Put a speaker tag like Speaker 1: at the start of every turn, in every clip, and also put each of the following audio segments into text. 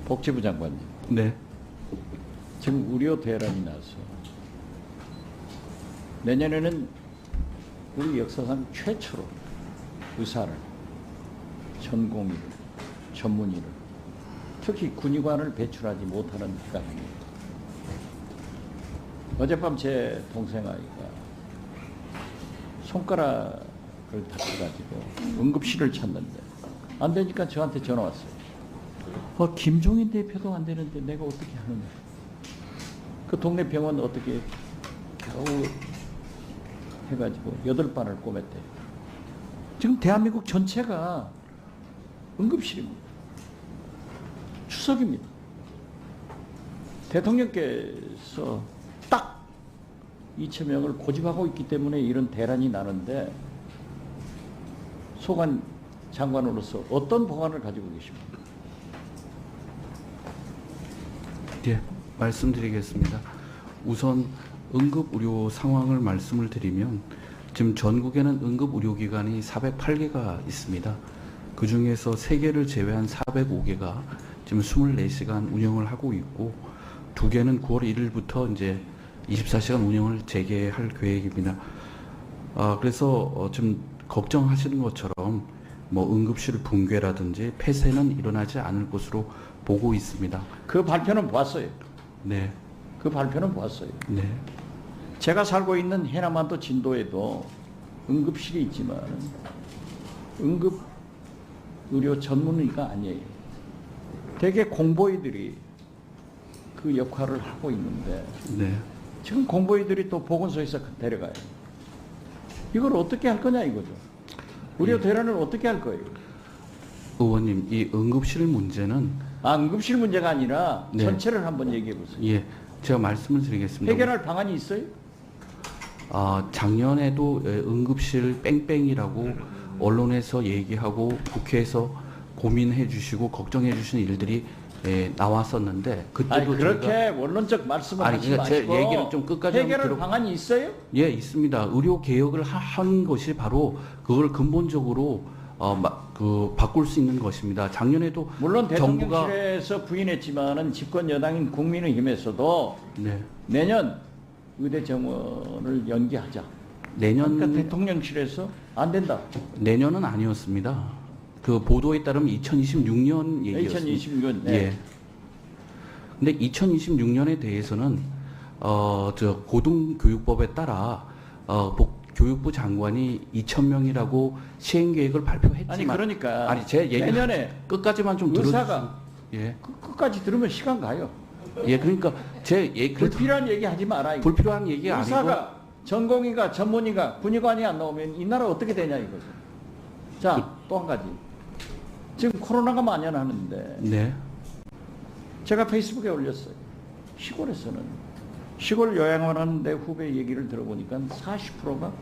Speaker 1: 복지부 장관님,
Speaker 2: 네.
Speaker 1: 지금 의료 대란이 나서 내년에는 우리 역사상 최초로 의사를, 전공의를, 전문의를, 특히 군의관을 배출하지 못하는 해가 됩니다. 어젯밤 제 동생 아이가 손가락을 다쳐가지고 응급실을 찾는데 안 되니까 저한테 전화 왔어요. 김종인 대표도 안 되는데 내가 어떻게 하느냐. 그 동네 병원 어떻게 겨우 해가지고 8발을 꼬맸대. 지금 대한민국 전체가 응급실입니다. 추석입니다. 대통령께서 딱 2,000명을 고집하고 있기 때문에 이런 대란이 나는데 소관 장관으로서 어떤 법안을 가지고 계십니까?
Speaker 2: 예, 말씀드리겠습니다. 우선 응급의료 상황을 말씀을 드리면 지금 전국에는 응급의료기관이 408개가 있습니다. 그 중에서 3개를 제외한 405개가 지금 24시간 운영을 하고 있고 2개는 9월 1일부터 이제 24시간 운영을 재개할 계획입니다. 그래서 좀 걱정하시는 것처럼 뭐 응급실 붕괴라든지 폐쇄는 일어나지 않을 것으로 보고 있습니다.
Speaker 1: 그 발표는 보았어요.
Speaker 2: 네.
Speaker 1: 그 발표는 보았어요.
Speaker 2: 네.
Speaker 1: 제가 살고 있는 해남반도 진도에도 응급실이 있지만 응급의료 전문의가 아니에요. 대개 공보이들이 그 역할을 하고 있는데
Speaker 2: 네.
Speaker 1: 지금 공보이들이 또 보건소에서 데려가요. 이걸 어떻게 할 거냐 이거죠. 의료 대란을 어떻게 할 거예요?
Speaker 2: 의원님, 이 응급실 문제는
Speaker 1: 응급실 문제가 아니라
Speaker 2: 네.
Speaker 1: 전체를 한번 얘기해 보세요.
Speaker 2: 예, 제가 말씀을 드리겠습니다.
Speaker 1: 해결할 방안이 있어요?
Speaker 2: 작년에도 응급실 뺑뺑이라고 언론에서 얘기하고 국회에서 고민해 주시고 걱정해 주시는 일들이 나왔었는데 그때도
Speaker 1: 그렇게
Speaker 2: 저희가
Speaker 1: 원론적 말씀을 하지
Speaker 2: 그러니까 제
Speaker 1: 마시고
Speaker 2: 얘기를 좀 끝까지
Speaker 1: 해결할 방안이 있어요?
Speaker 2: 예, 있습니다. 의료 개혁을 한 것이 바로 그걸 근본적으로 바꿀 수 있는 것입니다. 작년에도
Speaker 1: 물론
Speaker 2: 정부가
Speaker 1: 대통령실에서 부인했지만은 집권 여당인 국민의힘에서도
Speaker 2: 네,
Speaker 1: 내년 의대 정원을 연기하자.
Speaker 2: 내년
Speaker 1: 그러니까 대통령실에서 안 된다.
Speaker 2: 내년은 아니었습니다. 그 보도에 따르면 2026년 얘기였습니다.
Speaker 1: 2026년. 네.
Speaker 2: 예. 근데 2026년에 대해서는 저 고등교육법에 따라 교육부 장관이 2,000명이라고 시행 계획을 발표했지만
Speaker 1: 아니 그러니까
Speaker 2: 제 얘기
Speaker 1: 내년에
Speaker 2: 끝까지만 좀 들어주세요.
Speaker 1: 의사가
Speaker 2: 예.
Speaker 1: 끝까지 들으면 시간 가요.
Speaker 2: 예, 그러니까 제 얘기
Speaker 1: 불필요한 얘기 하지 마라. 이거.
Speaker 2: 불필요한 얘기 아니고
Speaker 1: 의사가 전공의가 전문의가 군의관이 안 나오면 이 나라 어떻게 되냐 이거죠. 자, 또 한 가지. 지금 코로나가 만연하는데
Speaker 2: 네.
Speaker 1: 제가 페이스북에 올렸어요. 시골에서는 시골 요양원 하는데 후배 얘기를 들어보니까 40%가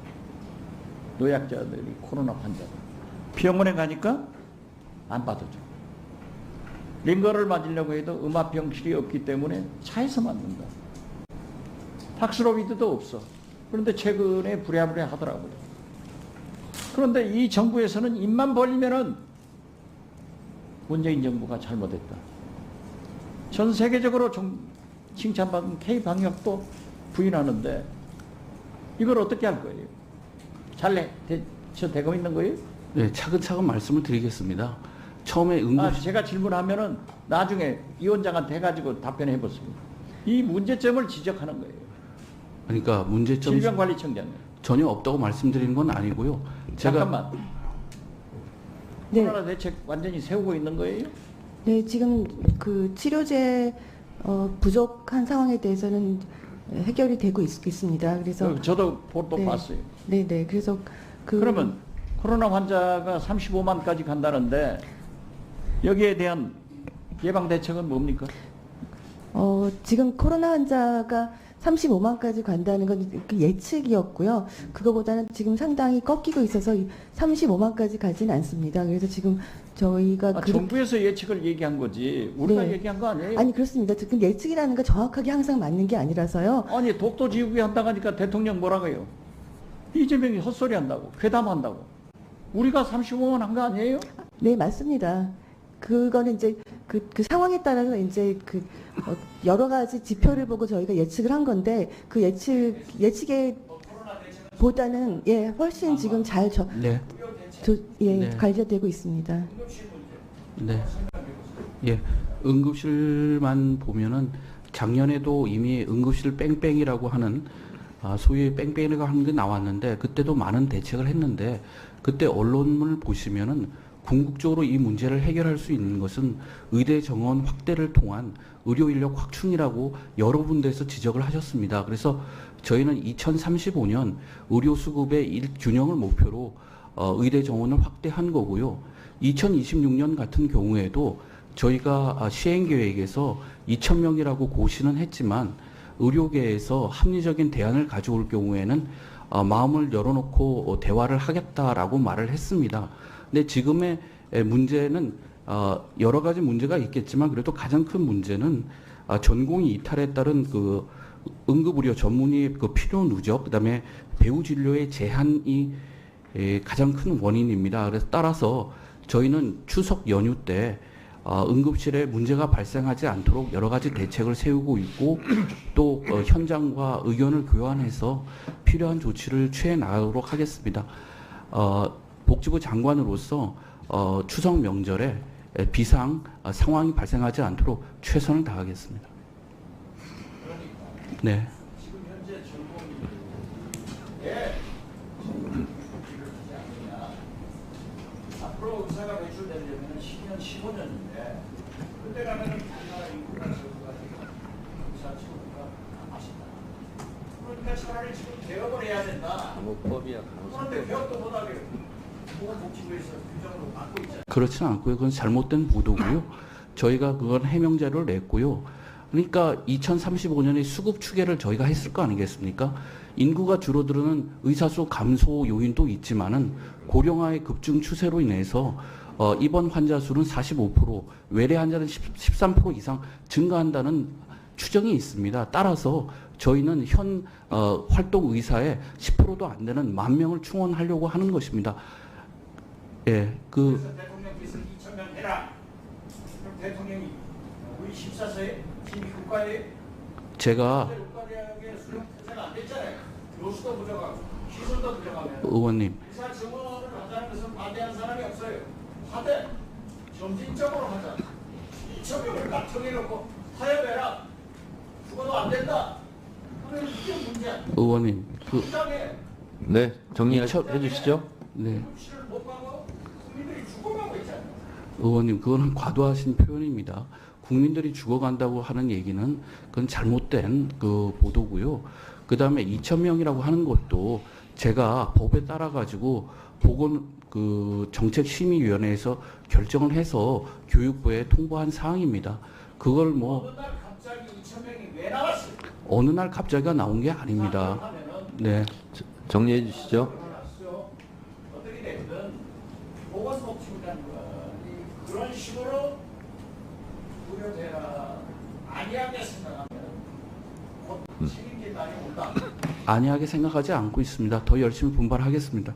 Speaker 1: 노약자들이 코로나 환자다. 병원에 가니까 안 받아줘. 링거를 맞으려고 해도 음압병실이 없기 때문에 차에서 맞는다. 팍스로비드도 없어. 그런데 최근에 부랴부랴 하더라고요. 그런데 이 정부에서는 입만 벌리면은 문재인 정부가 잘못했다. 전 세계적으로 칭찬받은 K방역도 부인하는데 이걸 어떻게 할 거예요? 저 되고 있는 거예요?
Speaker 2: 네, 차근차근 말씀을 드리겠습니다. 처음에
Speaker 1: 제가 질문하면은 나중에 위원장한테 해가지고 답변해 보습니다. 이 문제점을 지적하는 거예요.
Speaker 2: 그러니까 문제점
Speaker 1: 질병관리청장님.
Speaker 2: 전혀 없다고 말씀드리는 건 아니고요.
Speaker 1: 잠깐만.
Speaker 3: 네.
Speaker 1: 코로나 대책 완전히 세우고 있는 거예요?
Speaker 3: 네, 지금 그 치료제 부족한 상황에 대해서는 해결이 되고 있습니다. 그래서
Speaker 1: 저도 보도
Speaker 3: 네.
Speaker 1: 봤어요.
Speaker 3: 네, 네. 그래서
Speaker 1: 그러면 코로나 환자가 35만까지 간다는데 여기에 대한 예방 대책은 뭡니까?
Speaker 3: 지금 코로나 환자가 35만까지 간다는 건 예측이었고요. 그거보다는 지금 상당히 꺾이고 있어서 35만까지 가지는 않습니다. 그래서 지금 저희가
Speaker 1: 정부에서 예측을 얘기한 거지 우리가
Speaker 3: 네.
Speaker 1: 얘기한 거 아니에요?
Speaker 3: 아니 그렇습니다. 지금 예측이라는 건 정확하게 항상 맞는 게 아니라서요.
Speaker 1: 아니 독도 지우기 한다고 하니까 대통령 뭐라고 해요? 이재명이 헛소리 한다고 괴담한다고 우리가 35만 한 거 아니에요?
Speaker 3: 네, 맞습니다. 그거는 이제 그 상황에 따라서 이제 여러 가지 지표를 보고 저희가 예측을 한 건데 그 예측에 보다는 예 훨씬 지금 잘
Speaker 2: 네. 네.
Speaker 3: 관리되고 있습니다.
Speaker 2: 네. 예. 응급실만 보면은 작년에도 이미 응급실 뺑뺑이라고 하는 소위 뺑뺑이라고 하는 게 나왔는데 그때도 많은 대책을 했는데 그때 언론을 보시면은 궁극적으로 이 문제를 해결할 수 있는 것은 의대 정원 확대를 통한 의료 인력 확충이라고 여러 군데에서 지적을 하셨습니다. 그래서 저희는 2035년 의료 수급의 균형을 목표로 의대 정원을 확대한 거고요. 2026년 같은 경우에도 저희가 시행 계획에서 2,000명이라고 고시는 했지만 의료계에서 합리적인 대안을 가져올 경우에는 마음을 열어놓고 대화를 하겠다라고 말을 했습니다. 근데 지금의 문제는 여러 가지 문제가 있겠지만 그래도 가장 큰 문제는 전공의 이탈에 따른 그 응급의료 전문의 그 필요 누적, 그다음에 배후 진료의 제한이 가장 큰 원인입니다. 그래서 따라서 저희는 추석 연휴 때 응급실에 문제가 발생하지 않도록 여러 가지 대책을 세우고 있고 또 현장과 의견을 교환해서 필요한 조치를 취해 나가도록 하겠습니다. 복지부 장관으로서 추석 명절에 비상 상황이 발생하지 않도록 최선을 다하겠습니다. 네.
Speaker 1: 지금 현재 전공의에 앞으로 의사가 배출되려면 10년, 15년인데 그때 가면은 우리나라 인구가 적어가지고 의사 치료가 아쉽다. 그러니까 차라리 지금 개업을 해야 된다. 그런데 개업도 못하게 보건복지부에서 규정으로 막고 있잖아요.
Speaker 2: 그렇지는 않고요. 그건 잘못된 보도고요. 저희가 그건 해명자를 냈고요. 그러니까 2035년에 수급 추계를 저희가 했을 거 아니겠습니까? 인구가 줄어드는 의사수 감소 요인도 있지만은 고령화의 급증 추세로 인해서 입원 환자 수는 45%, 외래 환자는 13% 이상 증가한다는 추정이 있습니다. 따라서 저희는 현 활동 의사의 10%도 안 되는 10,000명을 충원하려고 하는 것입니다. 예,
Speaker 1: 그래서 대통령께서 2,000명 해라. 그럼 대통령이 우리 14세에 지금 국가에
Speaker 2: 제가
Speaker 1: 국가대학의 수용 태세가 안 됐잖아요. 교수도 부족하고 시설도 부족하면
Speaker 2: 의원님
Speaker 1: 의사 정원을 하자는 것은 반대하는 사람이 없어요. 하되 점진적으로 하자. 2,000명을 딱 정해놓고 타협해라. 죽어도 안 된다. 그러면 이게 문제야.
Speaker 2: 의원님
Speaker 1: 당장에
Speaker 4: 네, 정리해 주시죠.
Speaker 2: 네.
Speaker 1: 실을 못 가고 국민들이 죽어가고 있잖아요.
Speaker 2: 의원님, 그거는 과도하신 표현입니다. 국민들이 죽어간다고 하는 얘기는 그건 잘못된 그 보도고요. 그 다음에 2,000명이라고 하는 것도 제가 법에 따라 가지고 보건 그 정책심의위원회에서 결정을 해서 교육부에 통보한 사항입니다. 그걸 뭐
Speaker 1: 어느 날 갑자기 2,000명이 왜 나왔어요?
Speaker 2: 어느 날 갑자기가 나온 게 아닙니다. 네.
Speaker 4: 정리해 주시죠.
Speaker 1: 어떻게 됐든 보건복지부라는 건 그런 식으로 우려되라 안이하게 생각하면 곧 책임질 날이 온다.
Speaker 2: 안이하게 생각하지 않고 있습니다. 더 열심히 분발하겠습니다.